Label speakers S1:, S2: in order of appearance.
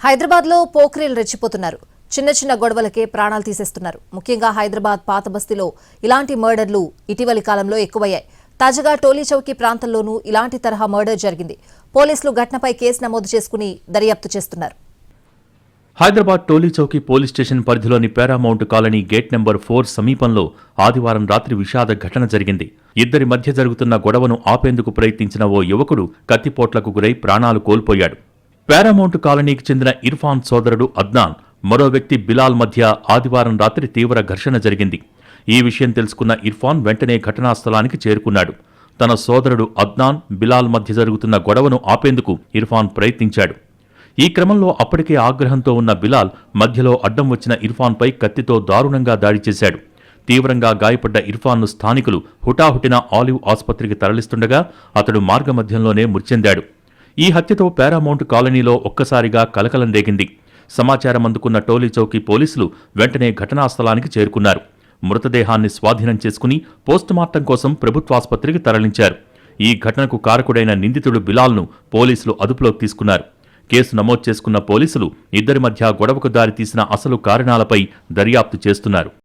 S1: హైదరాబాద్లో పోఖ్రీలు రెచ్చిపోతున్నారు. చిన్న చిన్న గొడవలకే ప్రాణాలు తీసేస్తున్నారు. ముఖ్యంగా హైదరాబాద్ పాత బస్తీలో ఇలాంటి మర్డర్లు ఇటీవలి కాలంలో ఎక్కువయ్యాయి. తాజాగా టోలీ చౌకీ ప్రాంతంలోనూ ఇలాంటి తరహా మర్డర్ జరిగింది. పోలీసులు ఘటనపై కేసు నమోదు చేసుకుని దర్యాప్తు చేస్తున్నారు.
S2: హైదరాబాద్ టోలీ చౌకీ పోలీస్ స్టేషన్ పరిధిలోని పారామౌంట్ కాలనీ గేట్ నెంబర్ 4 సమీపంలో ఆదివారం రాత్రి విషాద ఘటన జరిగింది. ఇద్దరి మధ్య జరుగుతున్న గొడవను ఆపేందుకు ప్రయత్నించిన ఓ యువకుడు కత్తిపోట్లకు గురై ప్రాణాలు కోల్పోయాడు. పారామౌంట్ కాలనీకి చెందిన ఇర్ఫాన్ సోదరుడు అద్నాన్, మరో వ్యక్తి బిలాల్ మధ్య ఆదివారం రాత్రి తీవ్ర ఘర్షణ జరిగింది. ఈ విషయం తెలుసుకున్న ఇర్ఫాన్ వెంటనే ఘటనా స్థలానికి చేరుకున్నాడు. తన సోదరుడు అద్నాన్, బిలాల్ మధ్య జరుగుతున్న గొడవను ఆపేందుకు ఇర్ఫాన్ ప్రయత్నించాడు. ఈ క్రమంలో అప్పటికే ఆగ్రహంతో ఉన్న బిలాల్ మధ్యలో అడ్డం వచ్చిన ఇర్ఫాన్పై కత్తితో దారుణంగా దాడి చేశాడు. తీవ్రంగా గాయపడ్డ ఇర్ఫాన్ను స్థానికులు హుటాహుటిన ఆలివ్ ఆసుపత్రికి తరలిస్తుండగా అతడు మార్గమధ్యంలోనే మృత్చెందాడు. ఈ హత్యతో పారామౌంట్ కాలనీలో ఒక్కసారిగా కలకలం రేగింది. సమాచారం అందుకున్న టోలీ చౌకీ పోలీసులు వెంటనే ఘటనా స్థలానికి చేరుకున్నారు. మృతదేహాన్ని స్వాధీనం చేసుకుని పోస్టుమార్టం కోసం ప్రభుత్వాసుపత్రికి తరలించారు. ఈ ఘటనకు కారకుడైన నిందితుడు బిలాల్ను పోలీసులు అదుపులోకి తీసుకున్నారు. కేసు నమోదు చేసుకున్న పోలీసులు ఇద్దరి మధ్య గొడవకు దారితీసిన అసలు కారణాలపై దర్యాప్తు చేస్తున్నారు.